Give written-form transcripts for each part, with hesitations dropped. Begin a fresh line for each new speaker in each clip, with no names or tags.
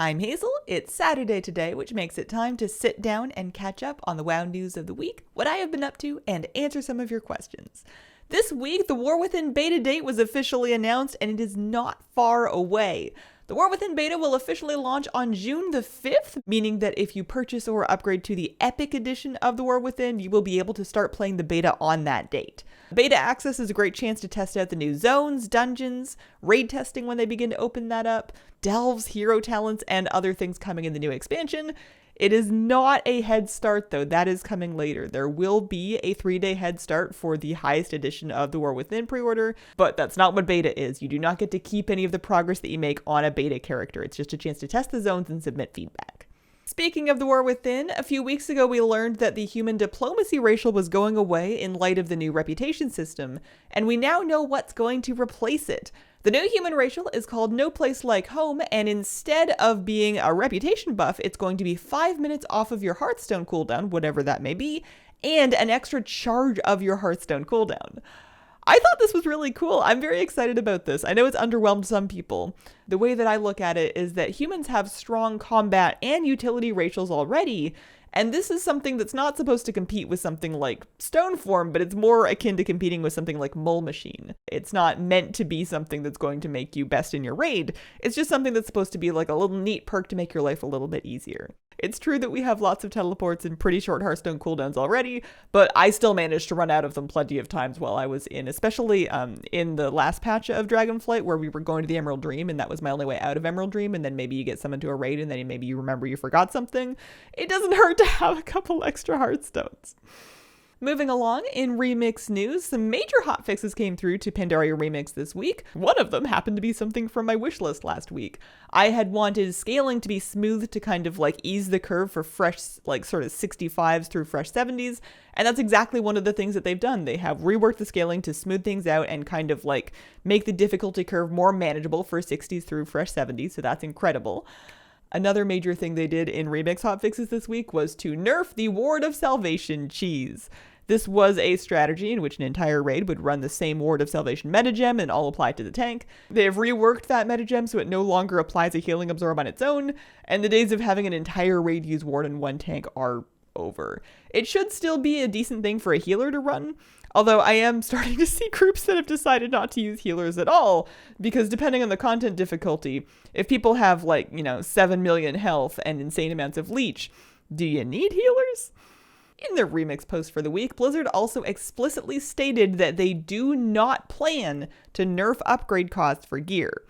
I'm Hazel. It's Saturday today, which makes it time to sit down and catch up on the WoW news of the week, what I have been up to, and answer some of your questions. This week, the War Within beta date was officially announced, and it is not far away. The War Within beta will officially launch on June the 5th, meaning that if you purchase or upgrade to the Epic edition of the War Within, you will be able to start playing the beta on that date. Beta access is a great chance to test out the new zones, dungeons, raid testing when they begin to open that up, delves, hero talents, and other things coming in the new expansion. It is not a head start though, that is coming later. There will be a 3-day head start for the highest edition of the War Within pre-order, but that's not what beta is. You do not get to keep any of the progress that you make on a beta character. It's just a chance to test the zones and submit feedback. Speaking of the War Within, a few weeks ago we learned that the human diplomacy racial was going away in light of the new reputation system, and we now know what's going to replace it. The new human racial is called No Place Like Home, and instead of being a reputation buff, it's going to be 5 minutes off of your Hearthstone cooldown, whatever that may be, and an extra charge of your Hearthstone cooldown. I thought this was really cool. I'm very excited about this. I know it's underwhelmed some people. The way that I look at it is that humans have strong combat and utility racials already, and this is something that's not supposed to compete with something like Stoneform, but it's more akin to competing with something like Mole Machine. It's not meant to be something that's going to make you best in your raid. It's just something that's supposed to be like a little neat perk to make your life a little bit easier. It's true that we have lots of teleports and pretty short Hearthstone cooldowns already, but I still managed to run out of them plenty of times while I was in, especially in the last patch of Dragonflight where we were going to the Emerald Dream and that was my only way out of Emerald Dream, and then maybe you get summoned to a raid and then maybe you remember you forgot something. It doesn't hurt to have a couple extra Hearthstones. Moving along, in Remix news, some major hotfixes came through to Pandaria Remix this week. One of them happened to be something from my wish list last week. I had wanted scaling to be smooth to kind of like ease the curve for fresh, like sort of 65s through fresh 70s, and that's exactly one of the things that they've done. They have reworked the scaling to smooth things out and kind of like make the difficulty curve more manageable for 60s through fresh 70s, so that's incredible. Another major thing they did in Remix hotfixes this week was to nerf the Ward of Salvation cheese. This was a strategy in which an entire raid would run the same Ward of Salvation metagem and all apply to the tank. They have reworked that metagem so it no longer applies a healing absorb on its own, and the days of having an entire raid use Ward in one tank are over. It should still be a decent thing for a healer to run, although I am starting to see groups that have decided not to use healers at all, because depending on the content difficulty, if people have 7 million health and insane amounts of leech, do you need healers? In their Remix post for the week, Blizzard also explicitly stated that they do not plan to nerf upgrade costs for gear.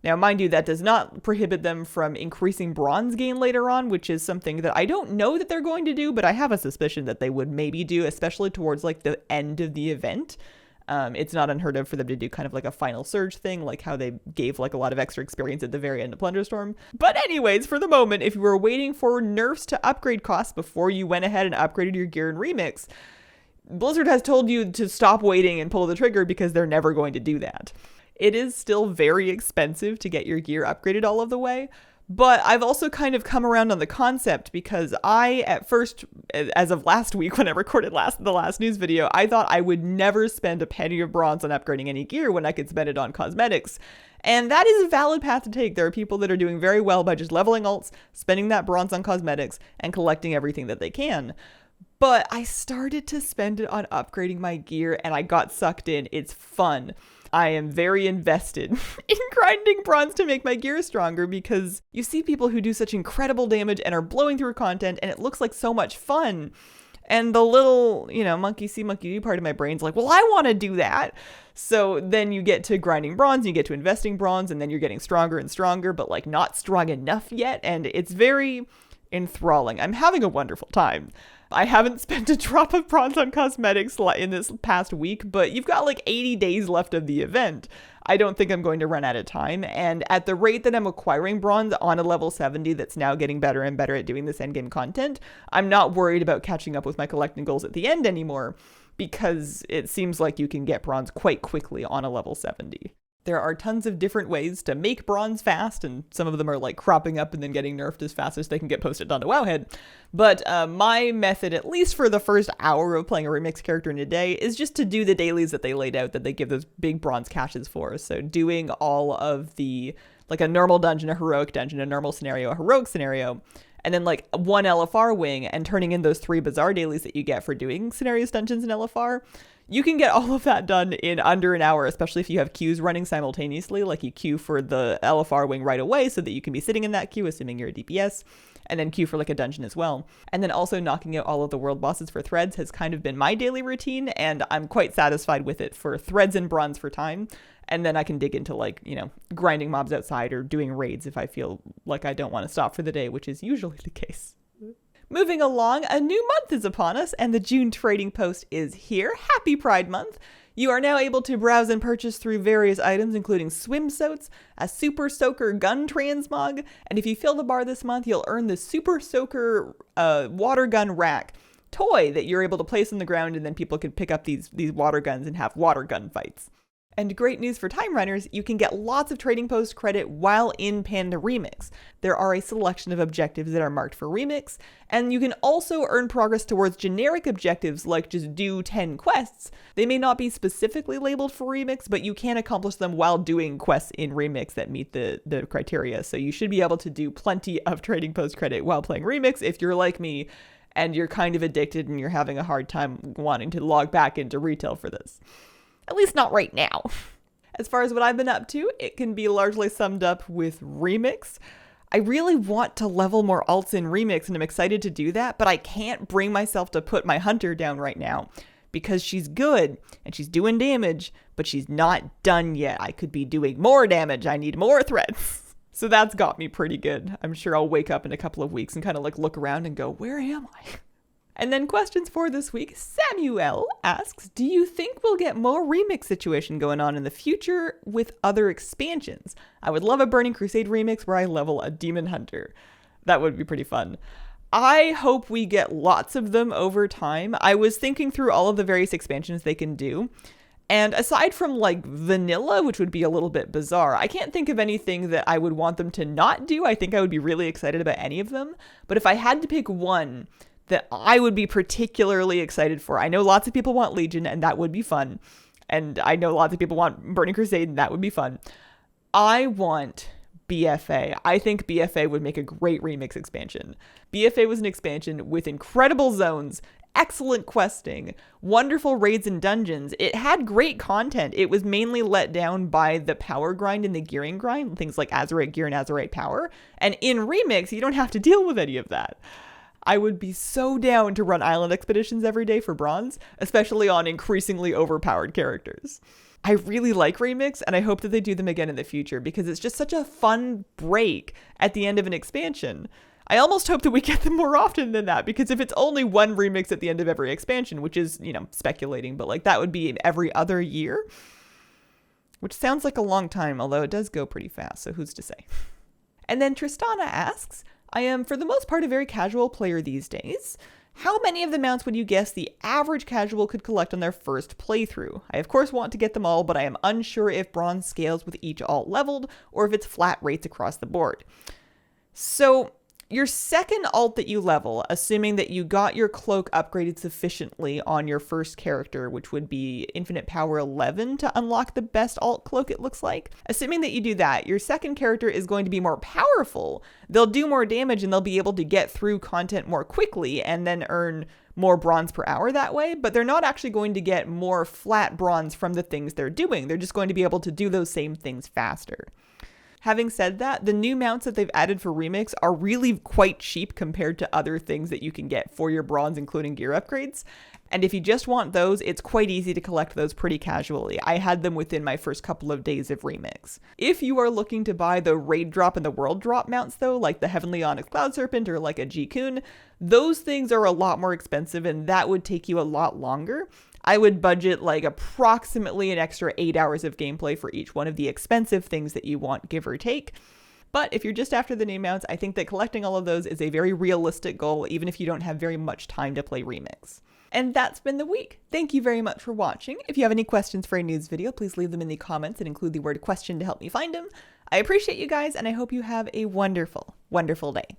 Now, mind you, that does not prohibit them from increasing bronze gain later on, which is something that I don't know that they're going to do, but I have a suspicion that they would maybe do, especially towards like the end of the event. It's not unheard of for them to do kind of like a final surge thing, like how they gave like a lot of extra experience at the very end of Plunderstorm. But anyways, for the moment, if you were waiting for nerfs to upgrade costs before you went ahead and upgraded your gear in Remix, Blizzard has told you to stop waiting and pull the trigger because they're never going to do that. It is still very expensive to get your gear upgraded all of the way, but I've also kind of come around on the concept because I, at first, as of last week when I recorded the last news video, I thought I would never spend a penny of bronze on upgrading any gear when I could spend it on cosmetics. And that is a valid path to take. There are people that are doing very well by just leveling alts, spending that bronze on cosmetics, and collecting everything that they can. But I started to spend it on upgrading my gear and I got sucked in. It's fun. I am very invested in grinding bronze to make my gear stronger because you see people who do such incredible damage and are blowing through content and it looks like so much fun. And the little, monkey see, monkey do part of my brain's like, well, I want to do that. So then you get to grinding bronze, you get to investing bronze, and then you're getting stronger and stronger, but like not strong enough yet. And it's very enthralling. I'm having a wonderful time. I haven't spent a drop of bronze on cosmetics in this past week, but you've got like 80 days left of the event. I don't think I'm going to run out of time, and at the rate that I'm acquiring bronze on a level 70 that's now getting better and better at doing this endgame content, I'm not worried about catching up with my collecting goals at the end anymore, because it seems like you can get bronze quite quickly on a level 70. There are tons of different ways to make bronze fast, and some of them are like cropping up and then getting nerfed as fast as they can get posted onto Wowhead. But my method, at least for the first hour of playing a Remix character in a day, is just to do the dailies that they laid out that they give those big bronze caches for. So doing all of the like a normal dungeon, a heroic dungeon, a normal scenario, a heroic scenario, and then like one LFR wing, and turning in those 3 bazaar dailies that you get for doing scenarios, dungeons, and LFR, you can get all of that done in under an hour, especially if you have queues running simultaneously, like you queue for the LFR wing right away so that you can be sitting in that queue, assuming you're a DPS, and then queue for like a dungeon as well. And then also knocking out all of the world bosses for threads has kind of been my daily routine, and I'm quite satisfied with it for threads and bronze for time. And then I can dig into like, you know, grinding mobs outside or doing raids if I feel like I don't want to stop for the day, which is usually the case. Moving along, a new month is upon us, and the June trading post is here. Happy Pride Month! You are now able to browse and purchase through various items, including swimsuits, a Super Soaker gun transmog, and if you fill the bar this month, you'll earn the Super Soaker water gun rack toy that you're able to place on the ground, and then people can pick up these water guns and have water gun fights. And great news for time runners, you can get lots of trading post credit while in Panda Remix. There are a selection of objectives that are marked for Remix, and you can also earn progress towards generic objectives like just do 10 quests. They may not be specifically labeled for Remix, but you can accomplish them while doing quests in Remix that meet the criteria. So you should be able to do plenty of trading post credit while playing Remix if you're like me and you're kind of addicted and you're having a hard time wanting to log back into retail for this. At least not right now. As far as what I've been up to, it can be largely summed up with Remix. I really want to level more alts in Remix, and I'm excited to do that, but I can't bring myself to put my Hunter down right now because she's good and she's doing damage, but she's not done yet. I could be doing more damage. I need more threats. So that's got me pretty good. I'm sure I'll wake up in a couple of weeks and kind of like look around and go, where am I? And then questions for this week. Samuel asks, do you think we'll get more remix situation going on in the future with other expansions? I would love a Burning Crusade remix where I level a Demon Hunter. That would be pretty fun. I hope we get lots of them over time. I was thinking through all of the various expansions they can do. And aside from like vanilla, which would be a little bit bizarre, I can't think of anything that I would want them to not do. I think I would be really excited about any of them. But if I had to pick one that I would be particularly excited for. I know lots of people want Legion, and that would be fun. And I know lots of people want Burning Crusade, and that would be fun. I want BFA. I think BFA would make a great remix expansion. BFA was an expansion with incredible zones, excellent questing, wonderful raids and dungeons. It had great content. It was mainly let down by the power grind and the gearing grind, things like Azerite gear and Azerite power. And in remix, you don't have to deal with any of that. I would be so down to run island expeditions every day for bronze, especially on increasingly overpowered characters. I really like Remix, and I hope that they do them again in the future because it's just such a fun break at the end of an expansion. I almost hope that we get them more often than that, because if it's only one remix at the end of every expansion, which is, you know, speculating, but like that would be every other year, which sounds like a long time, although it does go pretty fast, so who's to say? And then Tristana asks, I am, for the most part, a very casual player these days. How many of the mounts would you guess the average casual could collect on their first playthrough? I of course want to get them all, but I am unsure if bronze scales with each alt leveled, or if it's flat rates across the board. So, your second alt that you level, assuming that you got your cloak upgraded sufficiently on your first character, which would be Infinite Power 11 to unlock the best alt cloak it looks like. Assuming that you do that, your second character is going to be more powerful. They'll do more damage and they'll be able to get through content more quickly and then earn more bronze per hour that way, but they're not actually going to get more flat bronze from the things they're doing. They're just going to be able to do those same things faster. Having said that, the new mounts that they've added for Remix are really quite cheap compared to other things that you can get for your bronze, including gear upgrades. And if you just want those, it's quite easy to collect those pretty casually. I had them within my first couple of days of Remix. If you are looking to buy the raid drop and the world drop mounts though, like the Heavenly Onyx Cloud Serpent or like a G-Kun, those things are a lot more expensive and that would take you a lot longer. I would budget like approximately an extra 8 hours of gameplay for each one of the expensive things that you want, give or take. But if you're just after the new mounts, I think that collecting all of those is a very realistic goal, even if you don't have very much time to play Remix. And that's been the week. Thank you very much for watching. If you have any questions for a news video, please leave them in the comments and include the word question to help me find them. I appreciate you guys, and I hope you have a wonderful, wonderful day.